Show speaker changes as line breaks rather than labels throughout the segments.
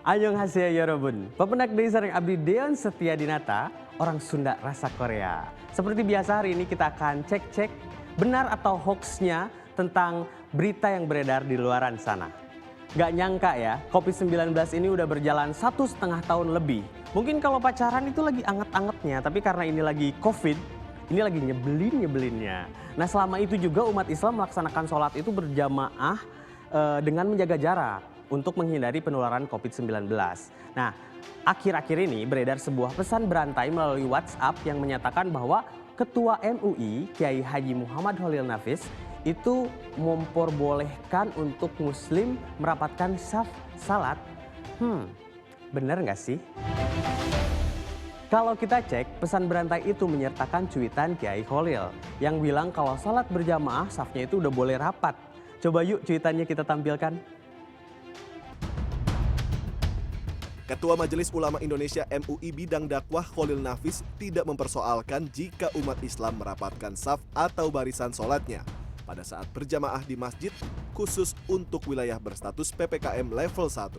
Annyeonghaseyo yorobun, pependak dari sareng abdi Deon Setia Dinata, orang Sunda rasa Korea. Seperti biasa hari ini kita akan cek-cek benar atau hoaxnya tentang berita yang beredar di luaran sana. Gak nyangka ya, COVID-19 ini udah berjalan 1,5 tahun lebih. Mungkin kalau pacaran itu lagi anget-angetnya, tapi karena ini lagi COVID, ini lagi nyebelinnya. Nah selama itu juga umat Islam melaksanakan sholat itu berjamaah dengan menjaga jarak untuk menghindari penularan COVID-19. Nah, akhir-akhir ini beredar sebuah pesan berantai melalui WhatsApp yang menyatakan bahwa Ketua MUI Kiai Haji Muhammad Khalil Nafis itu memperbolehkan untuk Muslim merapatkan saf salat. Bener nggak sih? Kalau kita cek, pesan berantai itu menyertakan cuitan Kiai Khalil yang bilang kalau salat berjamaah safnya itu udah boleh rapat. Coba yuk cuitannya kita tampilkan.
Ketua Majelis Ulama Indonesia MUI bidang dakwah Khalil Nafis tidak mempersoalkan jika umat Islam merapatkan saf atau barisan sholatnya pada saat berjamaah di masjid khusus untuk wilayah berstatus PPKM level 1.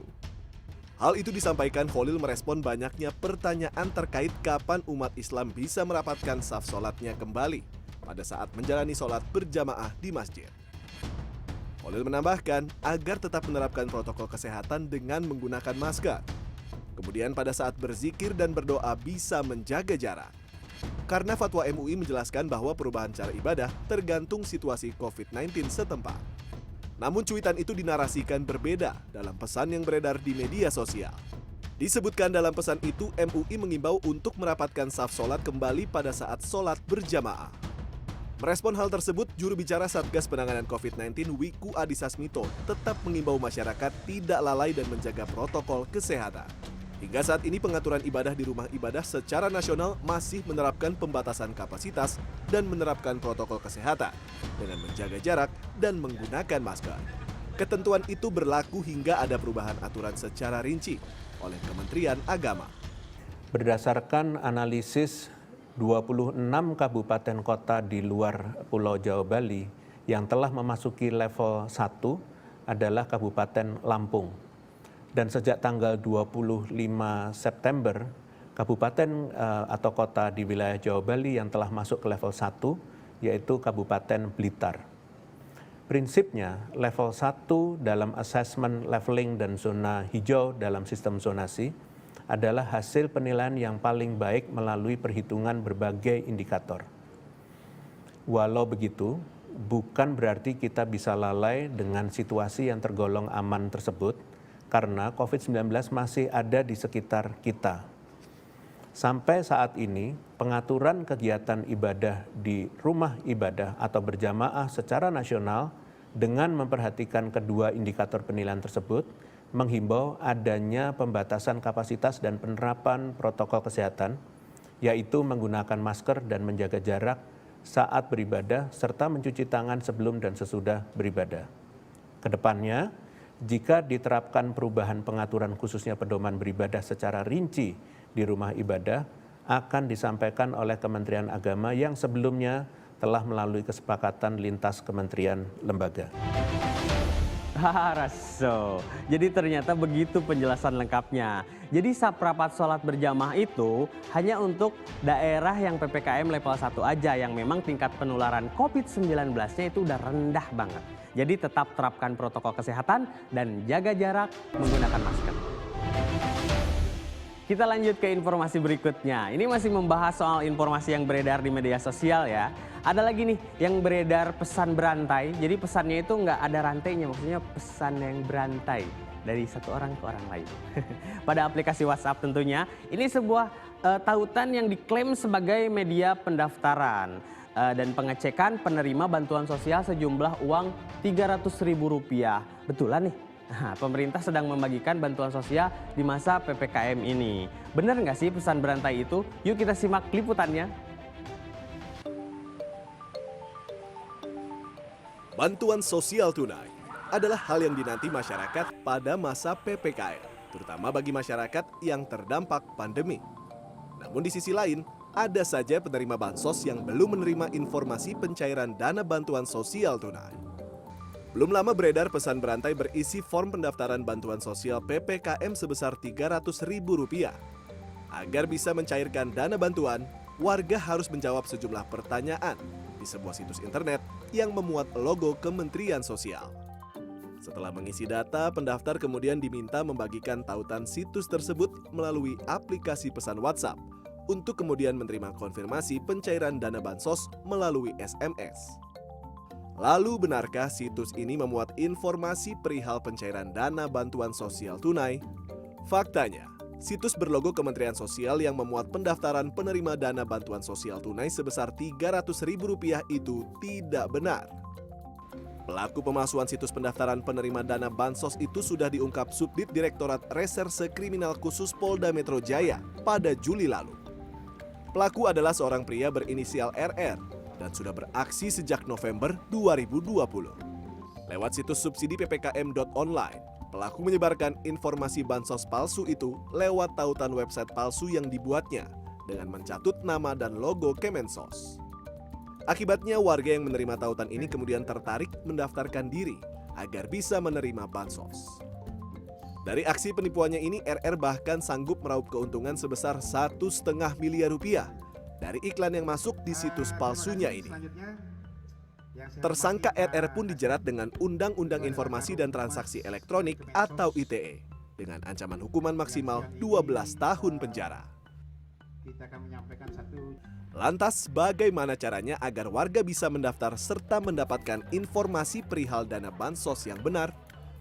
Hal itu disampaikan Khalil merespon banyaknya pertanyaan terkait kapan umat Islam bisa merapatkan saf sholatnya kembali pada saat menjalani sholat berjamaah di masjid. Khalil menambahkan agar tetap menerapkan protokol kesehatan dengan menggunakan masker. Kemudian pada saat berzikir dan berdoa bisa menjaga jarak. Karena fatwa MUI menjelaskan bahwa perubahan cara ibadah tergantung situasi COVID-19 setempat. Namun cuitan itu dinarasikan berbeda dalam pesan yang beredar di media sosial. Disebutkan dalam pesan itu MUI mengimbau untuk merapatkan saf sholat kembali pada saat sholat berjamaah. Merespon hal tersebut, juru bicara Satgas Penanganan COVID-19 Wiku Adhisa Smito tetap mengimbau masyarakat tidak lalai dan menjaga protokol kesehatan. Hingga saat ini pengaturan ibadah di rumah ibadah secara nasional masih menerapkan pembatasan kapasitas dan menerapkan protokol kesehatan dengan menjaga jarak dan menggunakan masker. Ketentuan itu berlaku hingga ada perubahan aturan secara rinci oleh Kementerian Agama.
Berdasarkan analisis 26 kabupaten kota di luar Pulau Jawa Bali yang telah memasuki level 1 adalah Kabupaten Lampung. Dan sejak tanggal 25 September, kabupaten atau kota di wilayah Jawa Bali yang telah masuk ke level 1 yaitu Kabupaten Blitar. Prinsipnya, level 1 dalam asesmen leveling dan zona hijau dalam sistem zonasi adalah hasil penilaian yang paling baik melalui perhitungan berbagai indikator. Walau begitu, bukan berarti kita bisa lalai dengan situasi yang tergolong aman tersebut, karena COVID-19 masih ada di sekitar kita. Sampai saat ini, pengaturan kegiatan ibadah di rumah ibadah atau berjamaah secara nasional dengan memperhatikan kedua indikator penilaian tersebut, menghimbau adanya pembatasan kapasitas dan penerapan protokol kesehatan, yaitu menggunakan masker dan menjaga jarak saat beribadah, serta mencuci tangan sebelum dan sesudah beribadah. Kedepannya, jika diterapkan perubahan pengaturan khususnya pedoman beribadah secara rinci di rumah ibadah, akan disampaikan oleh Kementerian Agama yang sebelumnya telah melalui kesepakatan lintas kementerian lembaga.
Raso. Jadi ternyata begitu penjelasan lengkapnya. Jadi saprapat sholat berjamaah itu hanya untuk daerah yang PPKM level 1 aja yang memang tingkat penularan COVID-19-nya itu udah rendah banget. Jadi tetap terapkan protokol kesehatan dan jaga jarak menggunakan masker. Kita lanjut ke informasi berikutnya. Ini masih membahas soal informasi yang beredar di media sosial ya. Ada lagi nih yang beredar pesan berantai. Jadi pesannya itu nggak ada rantainya, maksudnya pesan yang berantai dari satu orang ke orang lain. Pada aplikasi WhatsApp tentunya. Ini sebuah tautan yang diklaim sebagai media pendaftaran dan pengecekan penerima bantuan sosial sejumlah uang Rp300.000. Betulan nih? Nah, pemerintah sedang membagikan bantuan sosial di masa PPKM ini. Benar nggak sih pesan berantai itu? Yuk kita simak liputannya.
Bantuan sosial tunai adalah hal yang dinanti masyarakat pada masa PPKM, terutama bagi masyarakat yang terdampak pandemi. Namun di sisi lain, ada saja penerima bansos yang belum menerima informasi pencairan dana bantuan sosial tunai. Belum lama beredar pesan berantai berisi form pendaftaran bantuan sosial PPKM sebesar Rp300.000. Agar bisa mencairkan dana bantuan, warga harus menjawab sejumlah pertanyaan di sebuah situs internet yang memuat logo Kementerian Sosial. Setelah mengisi data, pendaftar kemudian diminta membagikan tautan situs tersebut melalui aplikasi pesan WhatsApp untuk kemudian menerima konfirmasi pencairan dana bansos melalui SMS. Lalu benarkah situs ini memuat informasi perihal pencairan dana bantuan sosial tunai? Faktanya, situs berlogo Kementerian Sosial yang memuat pendaftaran penerima dana bantuan sosial tunai sebesar Rp300.000 itu tidak benar. Pelaku pemalsuan situs pendaftaran penerima dana bansos itu sudah diungkap Subdit Direktorat Reserse Kriminal Khusus Polda Metro Jaya pada Juli lalu. Pelaku adalah seorang pria berinisial RR dan sudah beraksi sejak November 2020. Lewat situs subsidi ppkm.online, pelaku menyebarkan informasi bansos palsu itu lewat tautan website palsu yang dibuatnya dengan mencatut nama dan logo Kemensos. Akibatnya warga yang menerima tautan ini kemudian tertarik mendaftarkan diri agar bisa menerima bansos. Dari aksi penipuannya ini, RR bahkan sanggup meraup keuntungan sebesar Rp1,5 miliar dari iklan yang masuk di situs palsunya ini. Tersangka RR pun dijerat dengan Undang-Undang Informasi dan Transaksi Elektronik atau ITE dengan ancaman hukuman maksimal 12 tahun penjara. Lantas bagaimana caranya agar warga bisa mendaftar serta mendapatkan informasi perihal dana bansos yang benar?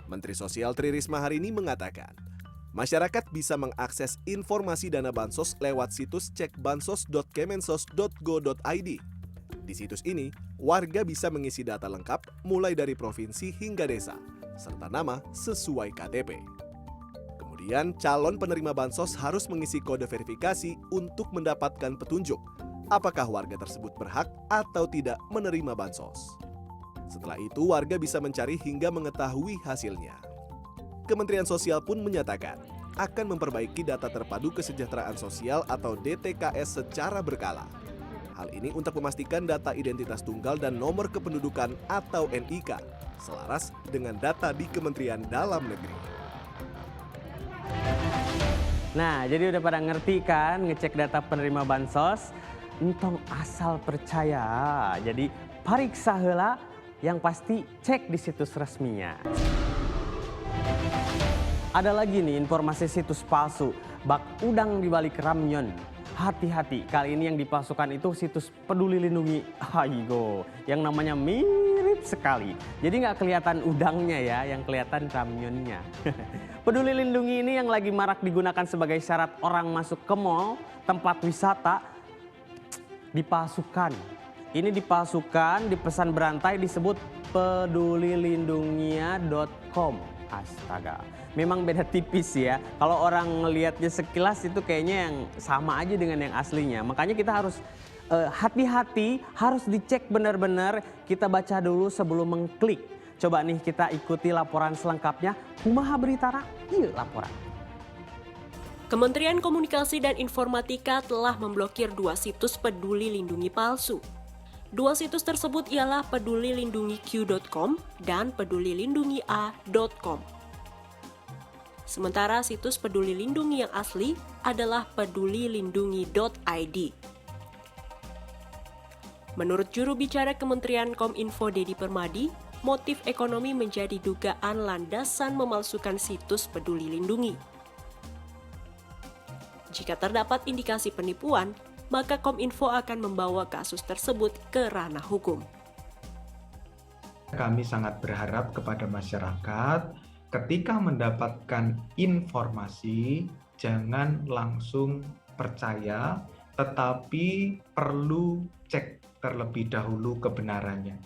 Menteri Sosial Tri Risma hari ini mengatakan, masyarakat bisa mengakses informasi dana bansos lewat situs cekbansos.kemensos.go.id. Di situs ini, warga bisa mengisi data lengkap mulai dari provinsi hingga desa, serta nama sesuai KTP. Kemudian, calon penerima bansos harus mengisi kode verifikasi untuk mendapatkan petunjuk apakah warga tersebut berhak atau tidak menerima bansos. Setelah itu, warga bisa mencari hingga mengetahui hasilnya. Kementerian Sosial pun menyatakan akan memperbaiki data terpadu kesejahteraan sosial atau DTKS secara berkala. Hal ini untuk memastikan data identitas tunggal dan nomor kependudukan atau NIK selaras dengan data di Kementerian Dalam Negeri.
Nah, jadi udah pada ngerti kan ngecek data penerima bansos? Entong asal percaya. Jadi pariksa heula, yang pasti cek di situs resminya. Ada lagi nih informasi situs palsu, bak udang di balik ramyon. Hati-hati, kali ini yang dipalsukan itu situs Peduli Lindungi. Aigo, yang namanya mirip sekali. Jadi nggak kelihatan udangnya ya, yang kelihatan ramyonnya. Peduli Lindungi ini yang lagi marak digunakan sebagai syarat orang masuk ke mal, tempat wisata, dipalsukan. Ini dipalsukan, dipesan berantai disebut pedulilindungia.com. Astaga, memang beda tipis ya. Kalau orang ngelihatnya sekilas itu kayaknya yang sama aja dengan yang aslinya. Makanya kita harus hati-hati, harus dicek benar-benar. Kita baca dulu sebelum mengklik. Coba nih kita ikuti laporan selengkapnya. Kumaha beritara? Iya laporan.
Kementerian Komunikasi dan Informatika telah memblokir 2 situs Peduli Lindungi palsu. 2 situs tersebut ialah pedulilindungiq.com dan pedulilindungia.com. Sementara situs Peduli Lindungi yang asli adalah pedulilindungi.id. Menurut juru bicara Kementerian Kominfo Dedi Permadi, motif ekonomi menjadi dugaan landasan memalsukan situs Peduli Lindungi. Jika terdapat indikasi penipuan, maka Kominfo akan membawa kasus tersebut ke ranah hukum.
Kami sangat berharap kepada masyarakat ketika mendapatkan informasi jangan langsung percaya, tetapi perlu cek terlebih dahulu kebenarannya.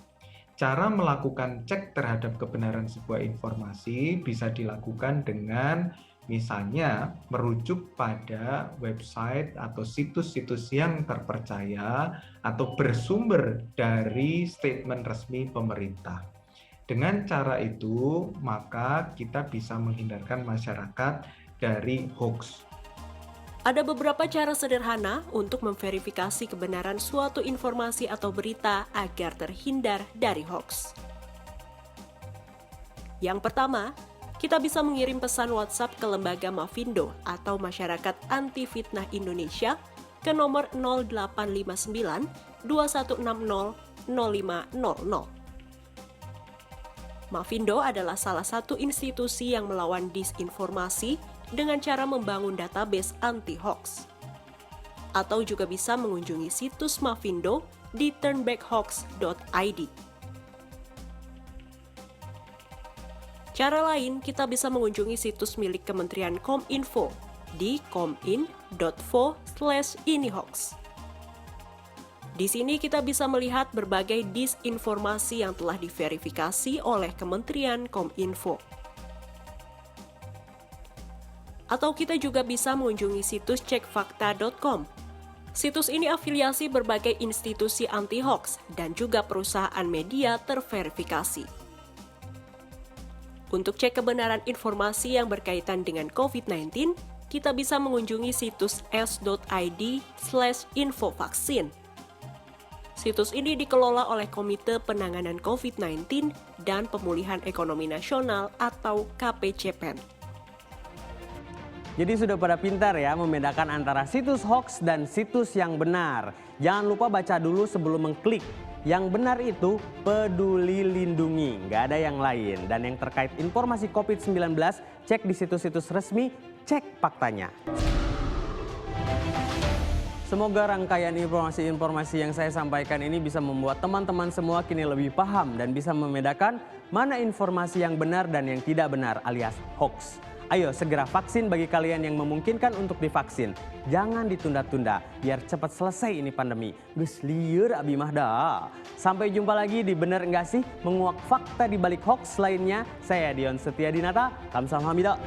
Cara melakukan cek terhadap kebenaran sebuah informasi bisa dilakukan dengan misalnya merujuk pada website atau situs-situs yang terpercaya atau bersumber dari statement resmi pemerintah. Dengan cara itu, maka kita bisa menghindarkan masyarakat dari hoax.
Ada beberapa cara sederhana untuk memverifikasi kebenaran suatu informasi atau berita agar terhindar dari hoax. Yang pertama, kita bisa mengirim pesan WhatsApp ke Lembaga Mafindo atau Masyarakat Anti Fitnah Indonesia ke nomor 0859 2160 0500. Mafindo adalah salah satu institusi yang melawan disinformasi dengan cara membangun database anti-hoax. Atau juga bisa mengunjungi situs Mafindo di turnbackhoax.id. Cara lain, kita bisa mengunjungi situs milik Kementerian Kominfo di komin.fo/inihoax. Di sini kita bisa melihat berbagai disinformasi yang telah diverifikasi oleh Kementerian Kominfo. Atau kita juga bisa mengunjungi situs cekfakta.com. Situs ini afiliasi berbagai institusi anti-hoax dan juga perusahaan media terverifikasi. Untuk cek kebenaran informasi yang berkaitan dengan COVID-19, kita bisa mengunjungi situs s.id/infovaksin. Situs ini dikelola oleh Komite Penanganan COVID-19 dan Pemulihan Ekonomi Nasional atau KPCPEN.
Jadi sudah pada pintar ya membedakan antara situs hoax dan situs yang benar. Jangan lupa baca dulu sebelum mengklik. Yang benar itu Peduli Lindungi, nggak ada yang lain. Dan yang terkait informasi COVID-19, cek di situs-situs resmi, cek faktanya. Semoga rangkaian informasi-informasi yang saya sampaikan ini bisa membuat teman-teman semua kini lebih paham dan bisa membedakan mana informasi yang benar dan yang tidak benar alias hoax. Ayo segera vaksin bagi kalian yang memungkinkan untuk divaksin. Jangan ditunda-tunda biar cepat selesai ini pandemi. Geus lieur abi mah dah. Sampai jumpa lagi di Bener Enggak Sih menguak fakta di balik hoax lainnya. Saya Dion Setiadinata. Kamsahamnida.